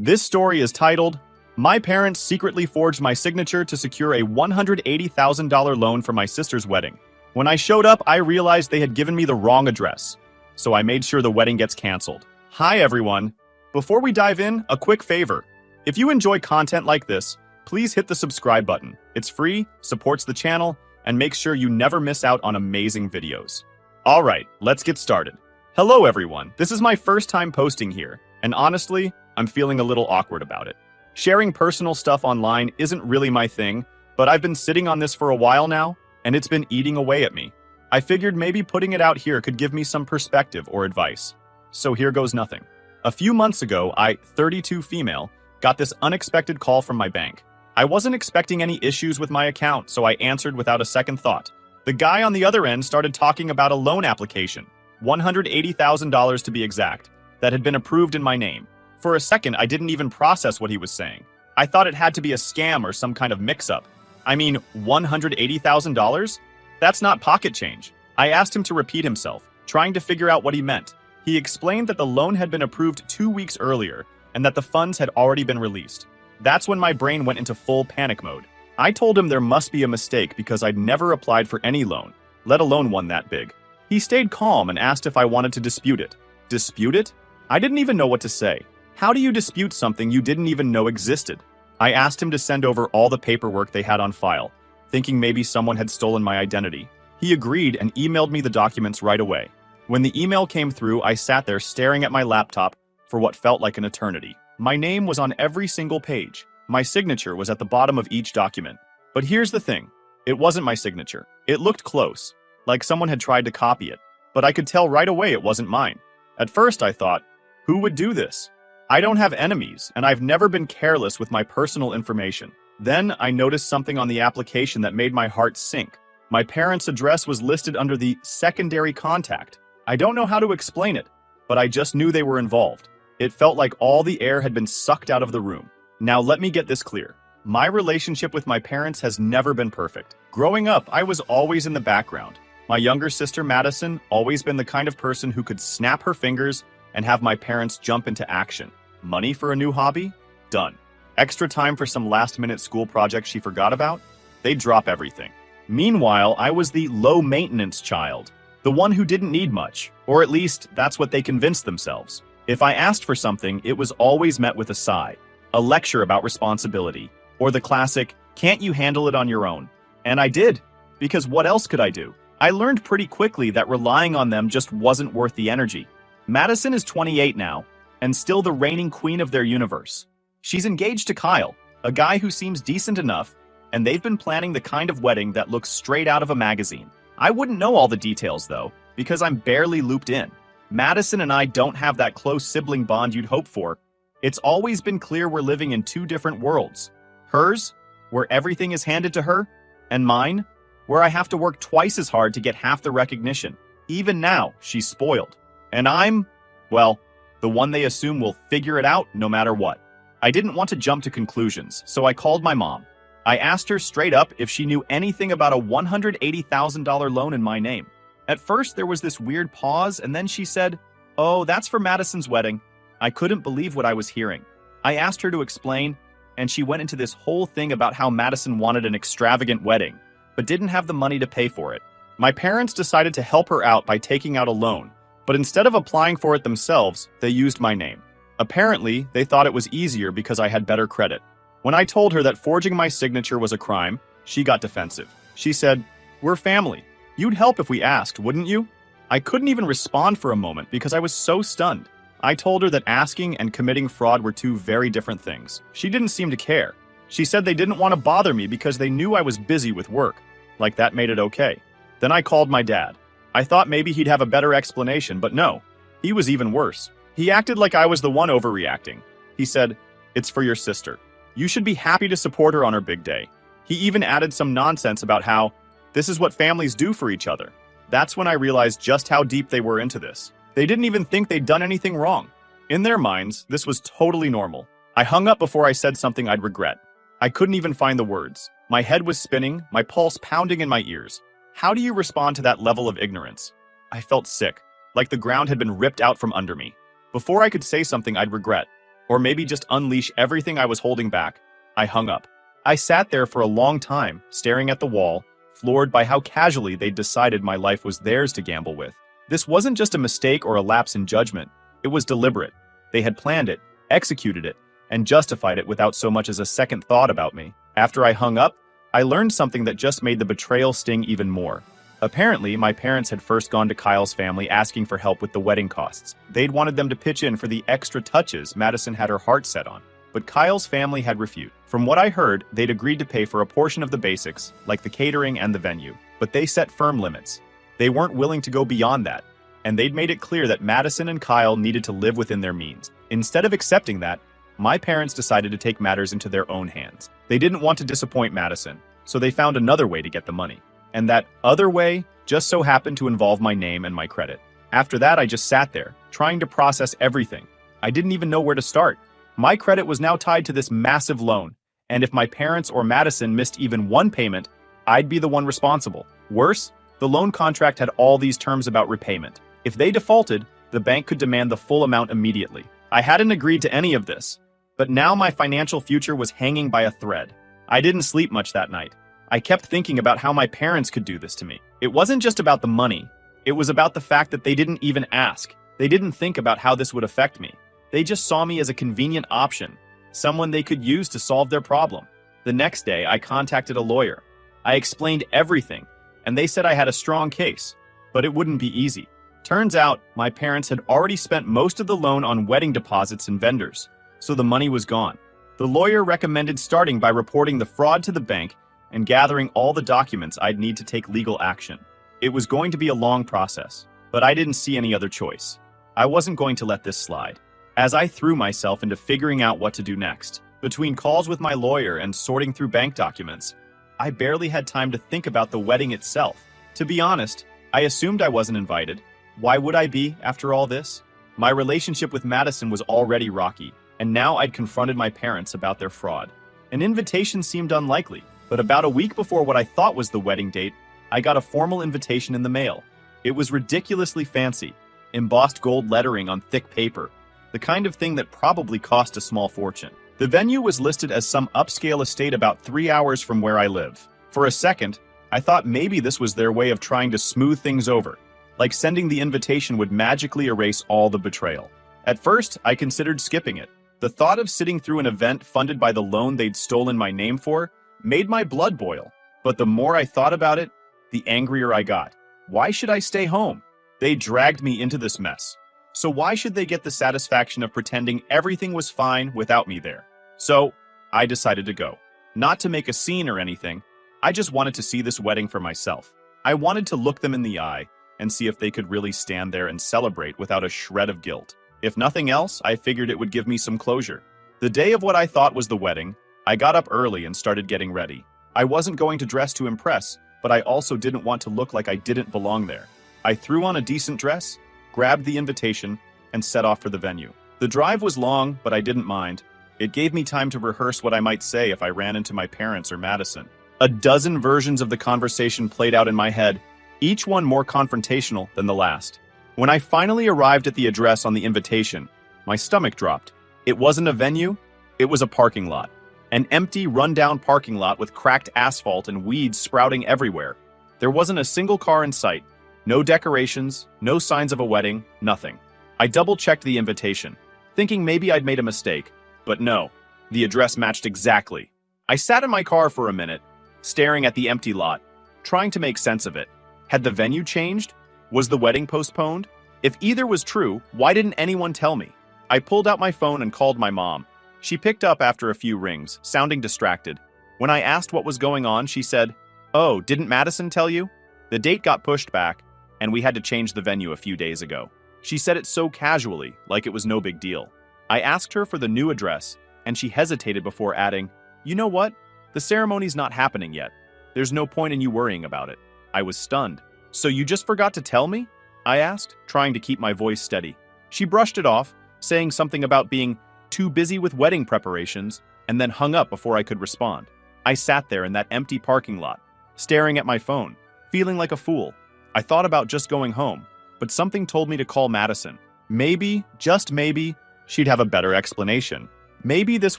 This story is titled, My Parents Secretly Forged My Signature to Secure a $180,000 loan for my sister's wedding. When I showed up, I realized they had given me the wrong address, so I made sure the wedding gets canceled. Hi everyone. Before we dive in, a quick favor. If you enjoy content like this, please hit the subscribe button. It's free, supports the channel, and makes sure you never miss out on amazing videos. Alright, let's get started. Hello everyone, this is my first time posting here, and honestly, I'm feeling a little awkward about it. Sharing personal stuff online isn't really my thing, but I've been sitting on this for a while now, and it's been eating away at me. I figured maybe putting it out here could give me some perspective or advice. So here goes nothing. A few months ago, I, 32 female, got this unexpected call from my bank. I wasn't expecting any issues with my account, so I answered without a second thought. The guy on the other end started talking about a loan application, $180,000 to be exact, that had been approved in my name. For a second, I didn't even process what he was saying. I thought it had to be a scam or some kind of mix-up. I mean, $180,000? That's not pocket change. I asked him to repeat himself, trying to figure out what he meant. He explained that the loan had been approved 2 weeks earlier and that the funds had already been released. That's when my brain went into full panic mode. I told him there must be a mistake because I'd never applied for any loan, let alone one that big. He stayed calm and asked if I wanted to dispute it. Dispute it? I didn't even know what to say. How do you dispute something you didn't even know existed? I asked him to send over all the paperwork they had on file, thinking maybe someone had stolen my identity. He agreed and emailed me the documents right away. When the email came through, I sat there staring at my laptop for what felt like an eternity. My name was on every single page. My signature was at the bottom of each document. But here's the thing. It wasn't my signature. It looked close, like someone had tried to copy it, but I could tell right away it wasn't mine. At first I thought, who would do this? I don't have enemies, and I've never been careless with my personal information. Then I noticed something on the application that made my heart sink. My parents' address was listed under the secondary contact. I don't know how to explain it, but I just knew they were involved. It felt like all the air had been sucked out of the room. Now let me get this clear. My relationship with my parents has never been perfect. Growing up, I was always in the background. My younger sister, Madison, always been the kind of person who could snap her fingers and have my parents jump into action. Money for a new hobby? Done. Extra time for some last-minute school project she forgot about? They'd drop everything. Meanwhile, I was the low-maintenance child, the one who didn't need much, or at least that's what they convinced themselves. If I asked for something, it was always met with a sigh, a lecture about responsibility, or the classic, can't you handle it on your own? And I did, because what else could I do? I learned pretty quickly that relying on them just wasn't worth the energy. Madison is 28 now, and still the reigning queen of their universe. She's engaged to Kyle, a guy who seems decent enough, and they've been planning the kind of wedding that looks straight out of a magazine. I wouldn't know all the details though, because I'm barely looped in. Madison and I don't have that close sibling bond you'd hope for. It's always been clear we're living in two different worlds. Hers, where everything is handed to her, and mine, where I have to work twice as hard to get half the recognition. Even now, she's spoiled. And I'm, well, the one they assume will figure it out no matter what. I didn't want to jump to conclusions, so I called my mom. I asked her straight up if she knew anything about a $180,000 loan in my name. At first, there was this weird pause, and then she said, "Oh, that's for Madison's wedding." I couldn't believe what I was hearing. I asked her to explain, and she went into this whole thing about how Madison wanted an extravagant wedding, but didn't have the money to pay for it. My parents decided to help her out by taking out a loan, but instead of applying for it themselves, they used my name. Apparently, they thought it was easier because I had better credit. When I told her that forging my signature was a crime, she got defensive. She said, "We're family. You'd help if we asked, wouldn't you?" I couldn't even respond for a moment because I was so stunned. I told her that asking and committing fraud were two very different things. She didn't seem to care. She said they didn't want to bother me because they knew I was busy with work. Like that made it okay. Then I called my dad. I thought maybe he'd have a better explanation, but no. He was even worse. He acted like I was the one overreacting. He said, "It's for your sister. You should be happy to support her on her big day." He even added some nonsense about how this is what families do for each other. That's when I realized just how deep they were into this. They didn't even think they'd done anything wrong. In their minds, this was totally normal. I hung up before I said something I'd regret. I couldn't even find the words. My head was spinning, my pulse pounding in my ears. How do you respond to that level of ignorance? I felt sick, like the ground had been ripped out from under me. Before I could say something I'd regret, or maybe just unleash everything I was holding back. I hung up. I sat there for a long time, staring at the wall, floored by how casually they'd decided my life was theirs to gamble with. This wasn't just a mistake or a lapse in judgment. It was deliberate. They had planned it, executed it, and justified it without so much as a second thought about me. After I hung up, I learned something that just made the betrayal sting even more. Apparently, my parents had first gone to Kyle's family asking for help with the wedding costs. They'd wanted them to pitch in for the extra touches Madison had her heart set on. But Kyle's family had refused. From what I heard, they'd agreed to pay for a portion of the basics, like the catering and the venue. But they set firm limits. They weren't willing to go beyond that. And they'd made it clear that Madison and Kyle needed to live within their means. Instead of accepting that, my parents decided to take matters into their own hands. They didn't want to disappoint Madison, so they found another way to get the money. And that other way just so happened to involve my name and my credit. After that, I just sat there, trying to process everything. I didn't even know where to start. My credit was now tied to this massive loan, and if my parents or Madison missed even one payment, I'd be the one responsible. Worse, the loan contract had all these terms about repayment. If they defaulted, the bank could demand the full amount immediately. I hadn't agreed to any of this, but now my financial future was hanging by a thread. I didn't sleep much that night. I kept thinking about how my parents could do this to me. It wasn't just about the money. It was about the fact that they didn't even ask. They didn't think about how this would affect me. They just saw me as a convenient option, someone they could use to solve their problem. The next day, I contacted a lawyer. I explained everything, and they said I had a strong case, but it wouldn't be easy. Turns out, my parents had already spent most of the loan on wedding deposits and vendors, so the money was gone. The lawyer recommended starting by reporting the fraud to the bank and gathering all the documents I'd need to take legal action. It was going to be a long process, but I didn't see any other choice. I wasn't going to let this slide. As I threw myself into figuring out what to do next, between calls with my lawyer and sorting through bank documents, I barely had time to think about the wedding itself. To be honest, I assumed I wasn't invited. Why would I be, after all this? My relationship with Madison was already rocky, and now I'd confronted my parents about their fraud. An invitation seemed unlikely, but about a week before what I thought was the wedding date, I got a formal invitation in the mail. It was ridiculously fancy, embossed gold lettering on thick paper, the kind of thing that probably cost a small fortune. The venue was listed as some upscale estate about 3 hours from where I live. For a second, I thought maybe this was their way of trying to smooth things over, like sending the invitation would magically erase all the betrayal. At first, I considered skipping it. The thought of sitting through an event funded by the loan they'd stolen my name for made my blood boil. But the more I thought about it, the angrier I got. Why should I stay home? They dragged me into this mess. So why should they get the satisfaction of pretending everything was fine without me there? So, I decided to go. Not to make a scene or anything, I just wanted to see this wedding for myself. I wanted to look them in the eye and see if they could really stand there and celebrate without a shred of guilt. If nothing else, I figured it would give me some closure. The day of what I thought was the wedding, I got up early and started getting ready. I wasn't going to dress to impress, but I also didn't want to look like I didn't belong there. I threw on a decent dress, grabbed the invitation, and set off for the venue. The drive was long, but I didn't mind. It gave me time to rehearse what I might say if I ran into my parents or Madison. A dozen versions of the conversation played out in my head, each one more confrontational than the last. When I finally arrived at the address on the invitation, my stomach dropped. It wasn't a venue, it was a parking lot. An empty, run-down parking lot with cracked asphalt and weeds sprouting everywhere. There wasn't a single car in sight. No decorations, no signs of a wedding, nothing. I double-checked the invitation, thinking maybe I'd made a mistake. But no, the address matched exactly. I sat in my car for a minute, staring at the empty lot, trying to make sense of it. Had the venue changed? Was the wedding postponed? If either was true, why didn't anyone tell me? I pulled out my phone and called my mom. She picked up after a few rings, sounding distracted. When I asked what was going on, she said, "Oh, didn't Madison tell you? The date got pushed back, and we had to change the venue a few days ago." She said it so casually, like it was no big deal. I asked her for the new address, and she hesitated before adding, "You know what? The ceremony's not happening yet. There's no point in you worrying about it." I was stunned. "So you just forgot to tell me?" I asked, trying to keep my voice steady. She brushed it off, saying something about being too busy with wedding preparations, and then hung up before I could respond. I sat there in that empty parking lot, staring at my phone, feeling like a fool. I thought about just going home, but something told me to call Madison. Maybe, just maybe, she'd have a better explanation. Maybe this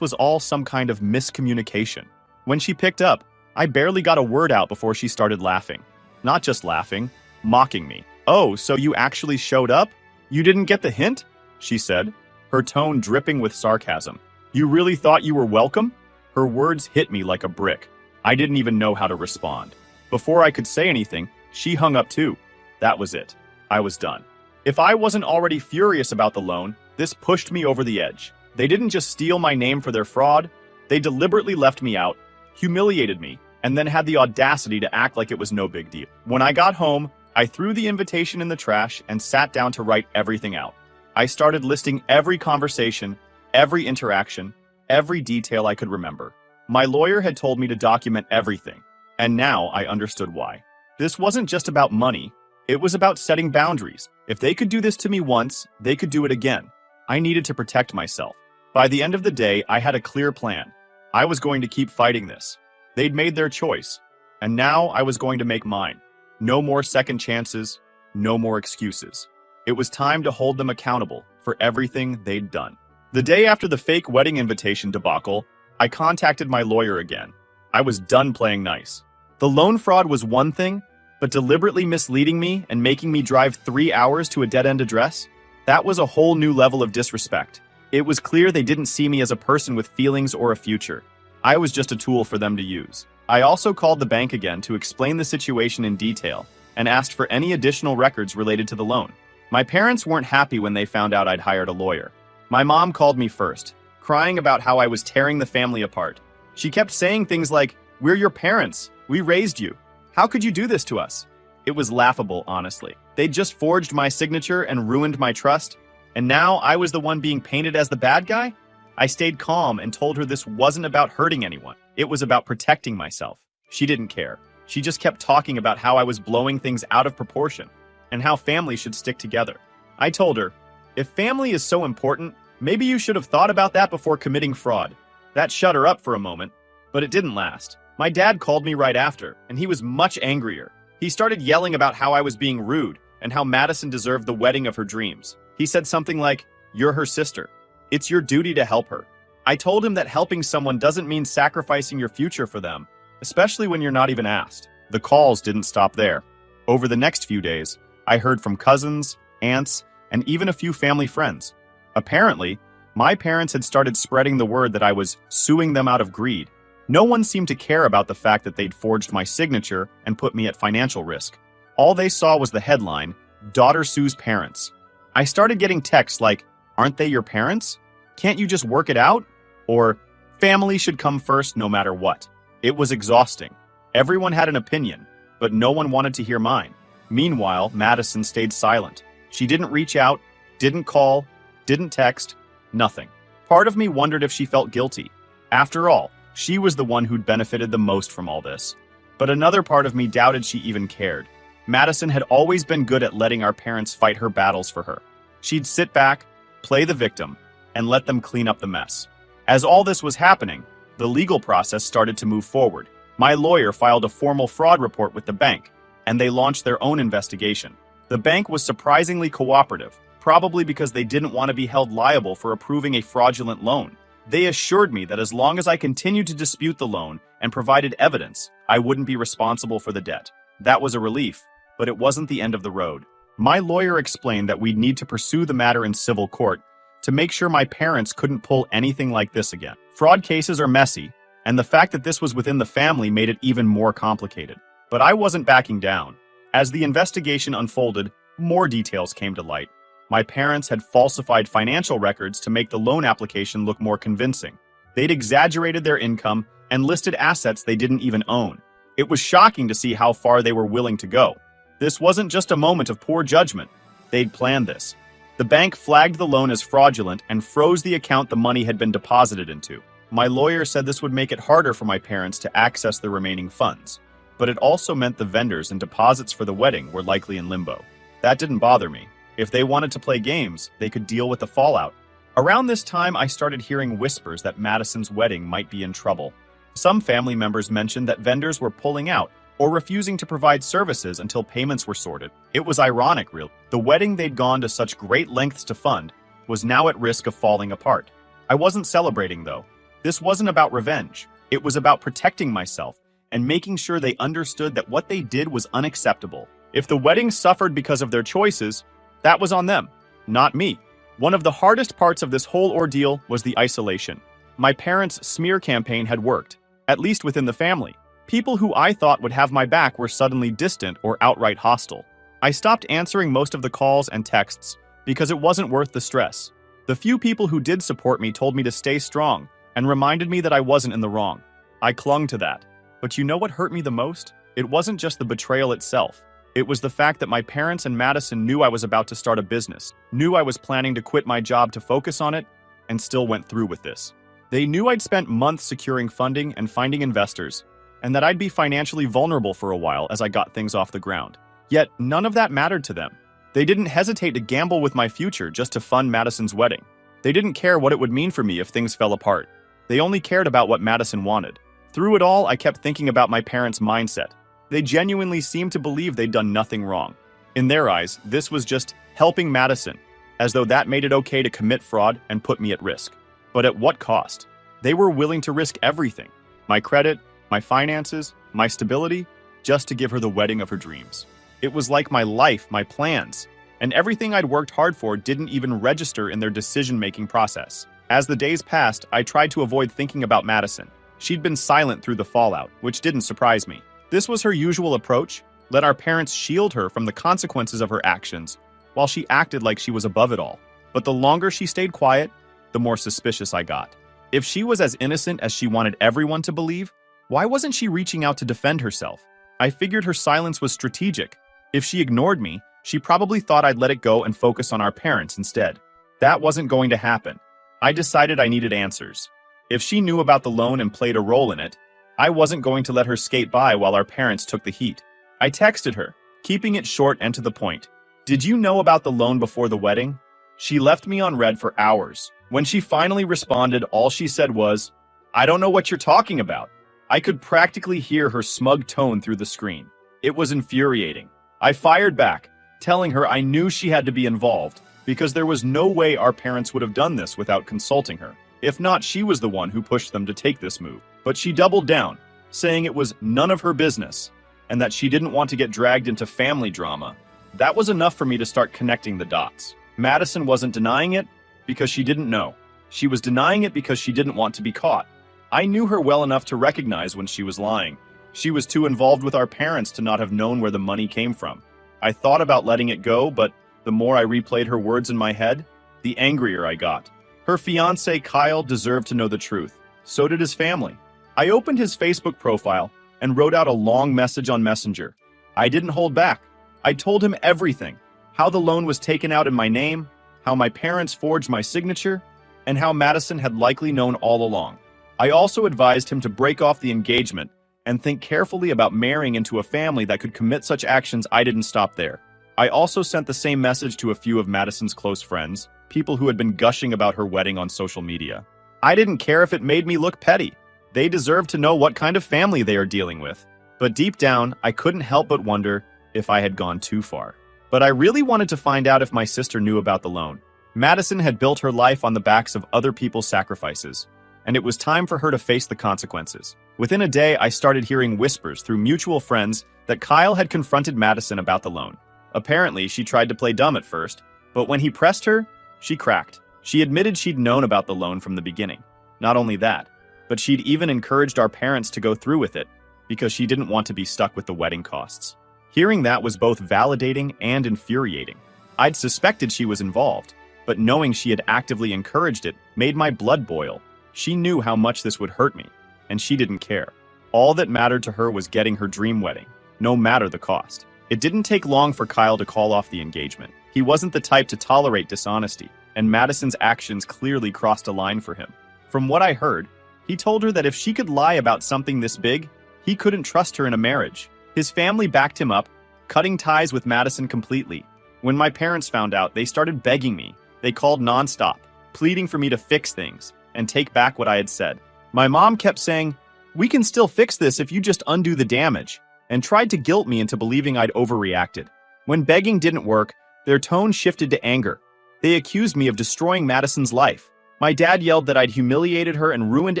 was all some kind of miscommunication. When she picked up, I barely got a word out before she started laughing. Not just laughing, mocking me. "Oh, so you actually showed up? You didn't get the hint?" she said, her tone dripping with sarcasm. "You really thought you were welcome?" Her words hit me like a brick. I didn't even know how to respond. Before I could say anything, she hung up too. That was it. I was done. If I wasn't already furious about the loan, this pushed me over the edge. They didn't just steal my name for their fraud, they deliberately left me out, humiliated me, and then had the audacity to act like it was no big deal. When I got home, I threw the invitation in the trash and sat down to write everything out. I started listing every conversation, every interaction, every detail I could remember. My lawyer had told me to document everything, and now I understood why. This wasn't just about money, it was about setting boundaries. If they could do this to me once, they could do it again. I needed to protect myself. By the end of the day, I had a clear plan. I was going to keep fighting this. They'd made their choice, and now I was going to make mine. No more second chances, no more excuses. It was time to hold them accountable for everything they'd done. The day after the fake wedding invitation debacle, I contacted my lawyer again. I was done playing nice. The loan fraud was one thing, but deliberately misleading me and making me drive 3 hours to a dead-end address? That was a whole new level of disrespect. It was clear they didn't see me as a person with feelings or a future. I was just a tool for them to use. I also called the bank again to explain the situation in detail and asked for any additional records related to the loan. My parents weren't happy when they found out I'd hired a lawyer. My mom called me first, crying about how I was tearing the family apart. She kept saying things like, "We're your parents. We raised you. How could you do this to us?" It was laughable, honestly. They'd just forged my signature and ruined my trust, and now I was the one being painted as the bad guy? I stayed calm and told her this wasn't about hurting anyone. It was about protecting myself. She didn't care. She just kept talking about how I was blowing things out of proportion and how family should stick together. I told her, if family is so important, maybe you should have thought about that before committing fraud. That shut her up for a moment, but it didn't last. My dad called me right after, and he was much angrier. He started yelling about how I was being rude and how Madison deserved the wedding of her dreams. He said something like, "You're her sister. It's your duty to help her." I told him that helping someone doesn't mean sacrificing your future for them, especially when you're not even asked. The calls didn't stop there. Over the next few days, I heard from cousins, aunts, and even a few family friends. Apparently, my parents had started spreading the word that I was suing them out of greed. No one seemed to care about the fact that they'd forged my signature and put me at financial risk. All they saw was the headline, "Daughter Sues Parents." I started getting texts like, "Aren't they your parents? Can't you just work it out?" Or, "Family should come first no matter what." It was exhausting. Everyone had an opinion, but no one wanted to hear mine. Meanwhile, Madison stayed silent. She didn't reach out, didn't call, didn't text, nothing. Part of me wondered if she felt guilty. After all, she was the one who'd benefited the most from all this. But another part of me doubted she even cared. Madison had always been good at letting our parents fight her battles for her. She'd sit back, play the victim, and let them clean up the mess. As all this was happening, the legal process started to move forward. My lawyer filed a formal fraud report with the bank, and they launched their own investigation. The bank was surprisingly cooperative, probably because they didn't want to be held liable for approving a fraudulent loan. They assured me that as long as I continued to dispute the loan and provided evidence, I wouldn't be responsible for the debt. That was a relief, but it wasn't the end of the road. My lawyer explained that we'd need to pursue the matter in civil court to make sure my parents couldn't pull anything like this again. Fraud cases are messy, and the fact that this was within the family made it even more complicated. But I wasn't backing down. As the investigation unfolded, more details came to light. My parents had falsified financial records to make the loan application look more convincing. They'd exaggerated their income and listed assets they didn't even own. It was shocking to see how far they were willing to go. This wasn't just a moment of poor judgment. They'd planned this. The bank flagged the loan as fraudulent and froze the account the money had been deposited into. My lawyer said this would make it harder for my parents to access the remaining funds, but it also meant the vendors and deposits for the wedding were likely in limbo. That didn't bother me. If they wanted to play games, they could deal with the fallout. Around this time, I started hearing whispers that Madison's wedding might be in trouble. Some family members mentioned that vendors were pulling out or refusing to provide services until payments were sorted. It was ironic, really. The wedding they'd gone to such great lengths to fund was now at risk of falling apart. I wasn't celebrating, though. This wasn't about revenge. It was about protecting myself and making sure they understood that what they did was unacceptable. If the wedding suffered because of their choices, that was on them, not me. One of the hardest parts of this whole ordeal was the isolation. My parents' smear campaign had worked, at least within the family. People who I thought would have my back were suddenly distant or outright hostile. I stopped answering most of the calls and texts because it wasn't worth the stress. The few people who did support me told me to stay strong and reminded me that I wasn't in the wrong. I clung to that. But you know what hurt me the most? It wasn't just the betrayal itself. It was the fact that my parents and Madison knew I was about to start a business, knew I was planning to quit my job to focus on it, and still went through with this. They knew I'd spent months securing funding and finding investors, and that I'd be financially vulnerable for a while as I got things off the ground. Yet, none of that mattered to them. They didn't hesitate to gamble with my future just to fund Madison's wedding. They didn't care what it would mean for me if things fell apart. They only cared about what Madison wanted. Through it all, I kept thinking about my parents' mindset. They genuinely seemed to believe they'd done nothing wrong. In their eyes, this was just helping Madison, as though that made it okay to commit fraud and put me at risk. But at what cost? They were willing to risk everything. My credit, my finances, my stability, just to give her the wedding of her dreams. It was like my life, my plans, and everything I'd worked hard for didn't even register in their decision-making process. As the days passed, I tried to avoid thinking about Madison. She'd been silent through the fallout, which didn't surprise me. This was her usual approach: let our parents shield her from the consequences of her actions, while she acted like she was above it all. But the longer she stayed quiet, the more suspicious I got. If she was as innocent as she wanted everyone to believe, why wasn't she reaching out to defend herself? I figured her silence was strategic. If she ignored me, she probably thought I'd let it go and focus on our parents instead. That wasn't going to happen. I decided I needed answers. If she knew about the loan and played a role in it, I wasn't going to let her skate by while our parents took the heat. I texted her, keeping it short and to the point. Did you know about the loan before the wedding? She left me on red for hours. When she finally responded, all she said was, "I don't know what you're talking about." I could practically hear her smug tone through the screen. It was infuriating. I fired back, telling her I knew she had to be involved, because there was no way our parents would have done this without consulting her. If not, she was the one who pushed them to take this move. But she doubled down, saying it was none of her business, and that she didn't want to get dragged into family drama. That was enough for me to start connecting the dots. Madison wasn't denying it because she didn't know. She was denying it because she didn't want to be caught. I knew her well enough to recognize when she was lying. She was too involved with our parents to not have known where the money came from. I thought about letting it go, but the more I replayed her words in my head, the angrier I got. Her fiancé, Kyle, deserved to know the truth. So did his family. I opened his Facebook profile and wrote out a long message on Messenger. I didn't hold back. I told him everything: how the loan was taken out in my name, how my parents forged my signature, and how Madison had likely known all along. I also advised him to break off the engagement and think carefully about marrying into a family that could commit such actions. I didn't stop there. I also sent the same message to a few of Madison's close friends, people who had been gushing about her wedding on social media. I didn't care if it made me look petty. They deserved to know what kind of family they are dealing with. But deep down, I couldn't help but wonder if I had gone too far. But I really wanted to find out if my sister knew about the loan. Madison had built her life on the backs of other people's sacrifices, and it was time for her to face the consequences. Within a day, I started hearing whispers through mutual friends that Kyle had confronted Madison about the loan. Apparently, she tried to play dumb at first, but when he pressed her, she cracked. She admitted she'd known about the loan from the beginning. Not only that, but she'd even encouraged our parents to go through with it because she didn't want to be stuck with the wedding costs. Hearing that was both validating and infuriating. I'd suspected she was involved, but knowing she had actively encouraged it made my blood boil. She knew how much this would hurt me, and she didn't care. All that mattered to her was getting her dream wedding, no matter the cost. It didn't take long for Kyle to call off the engagement. He wasn't the type to tolerate dishonesty, and Madison's actions clearly crossed a line for him. From what I heard, he told her that if she could lie about something this big, he couldn't trust her in a marriage. His family backed him up, cutting ties with Madison completely. When my parents found out, they started begging me. They called nonstop, pleading for me to fix things and take back what I had said. My mom kept saying, "We can still fix this if you just undo the damage," and tried to guilt me into believing I'd overreacted. When begging didn't work, their tone shifted to anger. They accused me of destroying Madison's life. My dad yelled that I'd humiliated her and ruined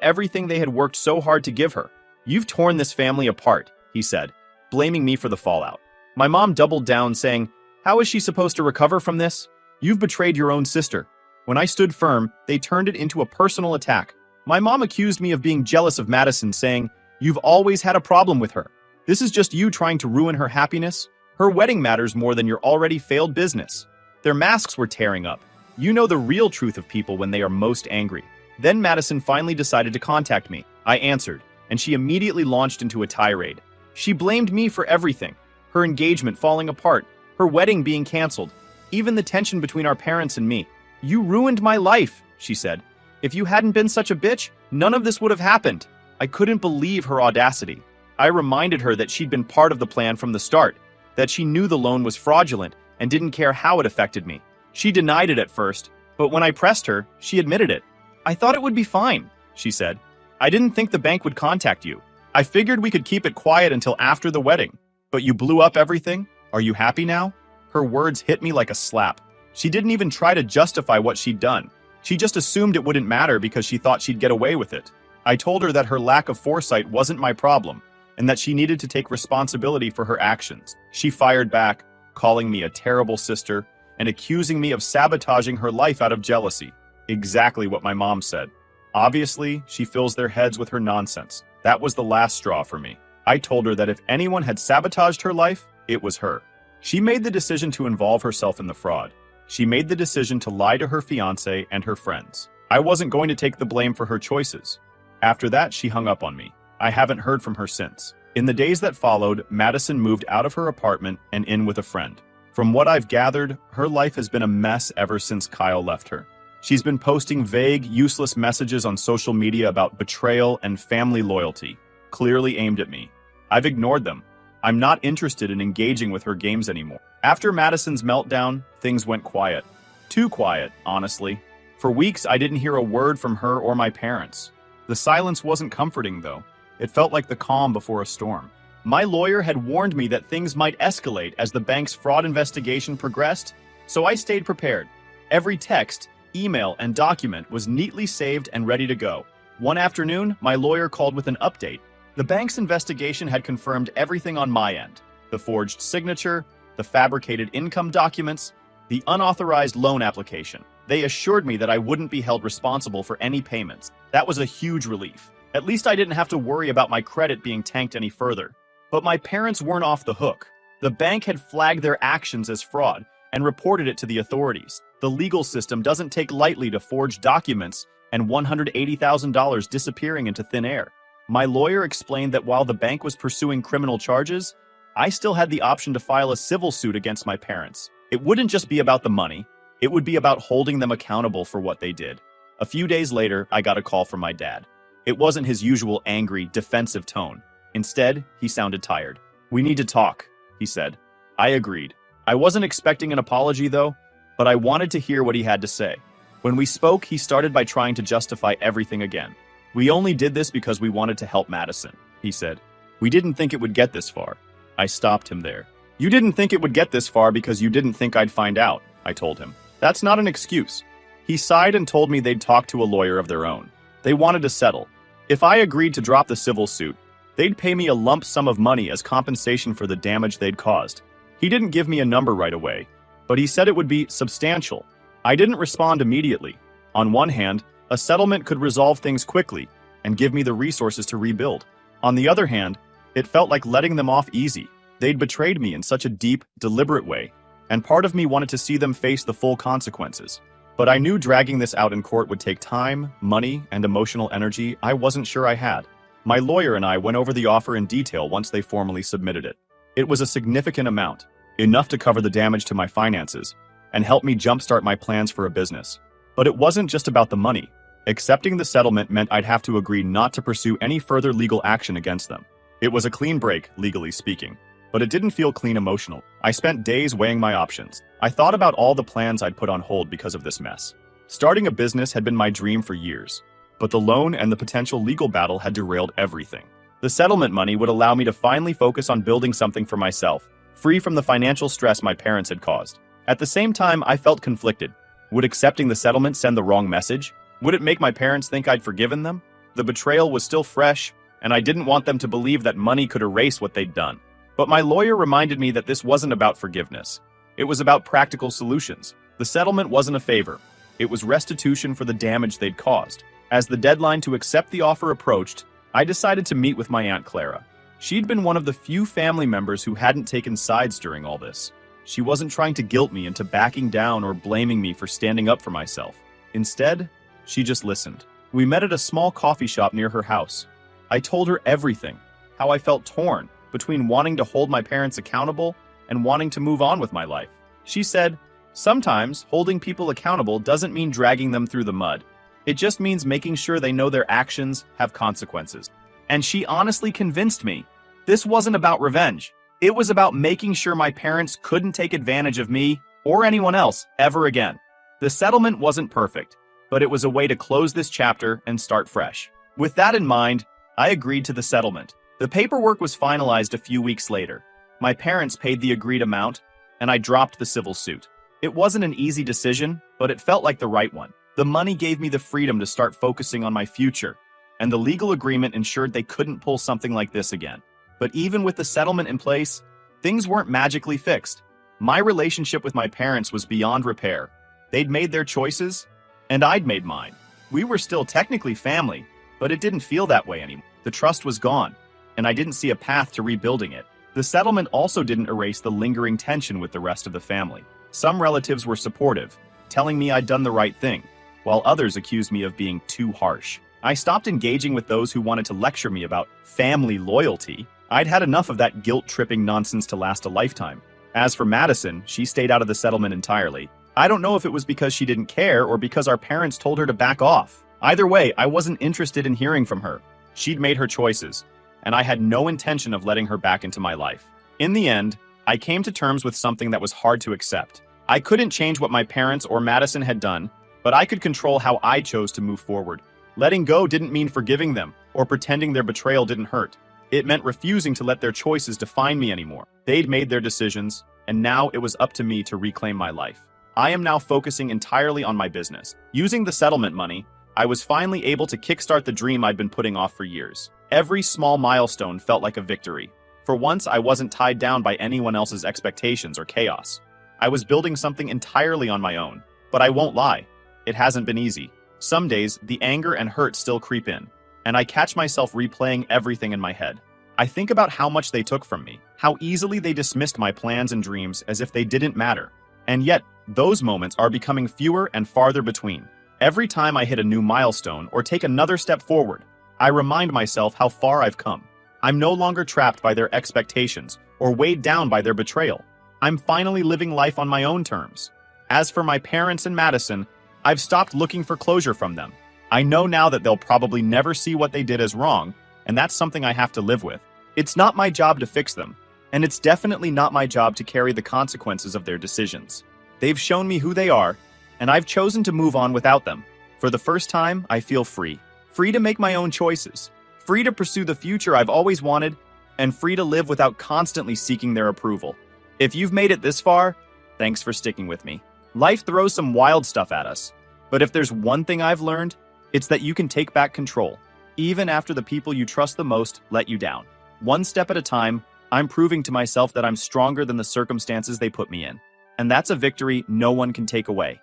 everything they had worked so hard to give her. "You've torn this family apart," he said, blaming me for the fallout. My mom doubled down, saying, "How is she supposed to recover from this? You've betrayed your own sister." When I stood firm, they turned it into a personal attack. My mom accused me of being jealous of Madison, saying, "You've always had a problem with her. This is just you trying to ruin her happiness. Her wedding matters more than your already failed business." Their masks were tearing up. You know the real truth of people when they are most angry. Then Madison finally decided to contact me. I answered, and she immediately launched into a tirade. She blamed me for everything. Her engagement falling apart, her wedding being canceled, even the tension between our parents and me. "You ruined my life," she said. "If you hadn't been such a bitch, none of this would have happened." I couldn't believe her audacity. I reminded her that she'd been part of the plan from the start, that she knew the loan was fraudulent and didn't care how it affected me. She denied it at first, but when I pressed her, she admitted it. "I thought it would be fine," she said. "I didn't think the bank would contact you. I figured we could keep it quiet until after the wedding. But you blew up everything? Are you happy now?" Her words hit me like a slap. She didn't even try to justify what she'd done. She just assumed it wouldn't matter because she thought she'd get away with it. I told her that her lack of foresight wasn't my problem, and that she needed to take responsibility for her actions. She fired back, calling me a terrible sister, and accusing me of sabotaging her life out of jealousy. Exactly what my mom said. Obviously, she fills their heads with her nonsense. That was the last straw for me. I told her that if anyone had sabotaged her life, it was her. She made the decision to involve herself in the fraud. She made the decision to lie to her fiancé and her friends. I wasn't going to take the blame for her choices. After that, she hung up on me. I haven't heard from her since. In the days that followed, Madison moved out of her apartment and in with a friend. From what I've gathered, her life has been a mess ever since Kyle left her. She's been posting vague, useless messages on social media about betrayal and family loyalty, clearly aimed at me. I've ignored them. I'm not interested in engaging with her games anymore. After Madison's meltdown, things went quiet. Too quiet, honestly. For weeks, I didn't hear a word from her or my parents. The silence wasn't comforting, though. It felt like the calm before a storm. My lawyer had warned me that things might escalate as the bank's fraud investigation progressed, so I stayed prepared. Every text, email, and document was neatly saved and ready to go. One afternoon, my lawyer called with an update. The bank's investigation had confirmed everything on my end: the forged signature, the fabricated income documents, the unauthorized loan application. They assured me that I wouldn't be held responsible for any payments. That was a huge relief. At least I didn't have to worry about my credit being tanked any further. But my parents weren't off the hook. The bank had flagged their actions as fraud and reported it to the authorities. The legal system doesn't take lightly to forge documents and $180,000 disappearing into thin air. My lawyer explained that while the bank was pursuing criminal charges, I still had the option to file a civil suit against my parents. It wouldn't just be about the money. It would be about holding them accountable for what they did. A few days later, I got a call from my dad. It wasn't his usual angry, defensive tone. Instead, he sounded tired. "We need to talk," he said. I agreed. I wasn't expecting an apology, though, but I wanted to hear what he had to say. When we spoke, he started by trying to justify everything again. "We only did this because we wanted to help Madison," he said. "We didn't think it would get this far." I stopped him there. "You didn't think it would get this far because you didn't think I'd find out," I told him. "That's not an excuse." He sighed and told me they'd talk to a lawyer of their own. They wanted to settle. If I agreed to drop the civil suit, they'd pay me a lump sum of money as compensation for the damage they'd caused. He didn't give me a number right away, but he said it would be substantial. I didn't respond immediately. On one hand, a settlement could resolve things quickly and give me the resources to rebuild. On the other hand, it felt like letting them off easy. They'd betrayed me in such a deep, deliberate way, and part of me wanted to see them face the full consequences. But I knew dragging this out in court would take time, money, and emotional energy I wasn't sure I had. My lawyer and I went over the offer in detail once they formally submitted it. It was a significant amount, enough to cover the damage to my finances, and help me jumpstart my plans for a business. But it wasn't just about the money. Accepting the settlement meant I'd have to agree not to pursue any further legal action against them. It was a clean break, legally speaking, but it didn't feel clean emotional. I spent days weighing my options. I thought about all the plans I'd put on hold because of this mess. Starting a business had been my dream for years, but the loan and the potential legal battle had derailed everything. The settlement money would allow me to finally focus on building something for myself, free from the financial stress my parents had caused. At the same time, I felt conflicted. Would accepting the settlement send the wrong message? Would it make my parents think I'd forgiven them? The betrayal was still fresh, and I didn't want them to believe that money could erase what they'd done. But my lawyer reminded me that this wasn't about forgiveness. It was about practical solutions. The settlement wasn't a favor. It was restitution for the damage they'd caused. As the deadline to accept the offer approached, I decided to meet with my Aunt Clara. She'd been one of the few family members who hadn't taken sides during all this. She wasn't trying to guilt me into backing down or blaming me for standing up for myself. Instead, she just listened. We met at a small coffee shop near her house. I told her everything, how I felt torn between wanting to hold my parents accountable and wanting to move on with my life. She said, "Sometimes holding people accountable doesn't mean dragging them through the mud. It just means making sure they know their actions have consequences." And she honestly convinced me. This wasn't about revenge. It was about making sure my parents couldn't take advantage of me or anyone else ever again. The settlement wasn't perfect, but it was a way to close this chapter and start fresh. With that in mind, I agreed to the settlement. The paperwork was finalized a few weeks later. My parents paid the agreed amount, and I dropped the civil suit. It wasn't an easy decision, but it felt like the right one. The money gave me the freedom to start focusing on my future, and the legal agreement ensured they couldn't pull something like this again. But even with the settlement in place, things weren't magically fixed. My relationship with my parents was beyond repair. They'd made their choices, and I'd made mine. We were still technically family, but it didn't feel that way anymore. The trust was gone, and I didn't see a path to rebuilding it. The settlement also didn't erase the lingering tension with the rest of the family. Some relatives were supportive, telling me I'd done the right thing, while others accused me of being too harsh. I stopped engaging with those who wanted to lecture me about family loyalty. I'd had enough of that guilt-tripping nonsense to last a lifetime. As for Madison, she stayed out of the settlement entirely. I don't know if it was because she didn't care or because our parents told her to back off. Either way, I wasn't interested in hearing from her. She'd made her choices, and I had no intention of letting her back into my life. In the end, I came to terms with something that was hard to accept. I couldn't change what my parents or Madison had done, but I could control how I chose to move forward. Letting go didn't mean forgiving them or pretending their betrayal didn't hurt. It meant refusing to let their choices define me anymore. They'd made their decisions, and now it was up to me to reclaim my life. I am now focusing entirely on my business. Using the settlement money, I was finally able to kickstart the dream I'd been putting off for years. Every small milestone felt like a victory. For once, I wasn't tied down by anyone else's expectations or chaos. I was building something entirely on my own. But I won't lie, it hasn't been easy. Some days, the anger and hurt still creep in, and I catch myself replaying everything in my head. I think about how much they took from me, how easily they dismissed my plans and dreams as if they didn't matter. And yet, those moments are becoming fewer and farther between. Every time I hit a new milestone or take another step forward, I remind myself how far I've come. I'm no longer trapped by their expectations or weighed down by their betrayal. I'm finally living life on my own terms. As for my parents and Madison, I've stopped looking for closure from them. I know now that they'll probably never see what they did as wrong, and that's something I have to live with. It's not my job to fix them, and it's definitely not my job to carry the consequences of their decisions. They've shown me who they are, and I've chosen to move on without them. For the first time, I feel free. Free to make my own choices. Free to pursue the future I've always wanted, and free to live without constantly seeking their approval. If you've made it this far, thanks for sticking with me. Life throws some wild stuff at us, but if there's one thing I've learned, it's that you can take back control, even after the people you trust the most let you down. One step at a time, I'm proving to myself that I'm stronger than the circumstances they put me in. And that's a victory no one can take away.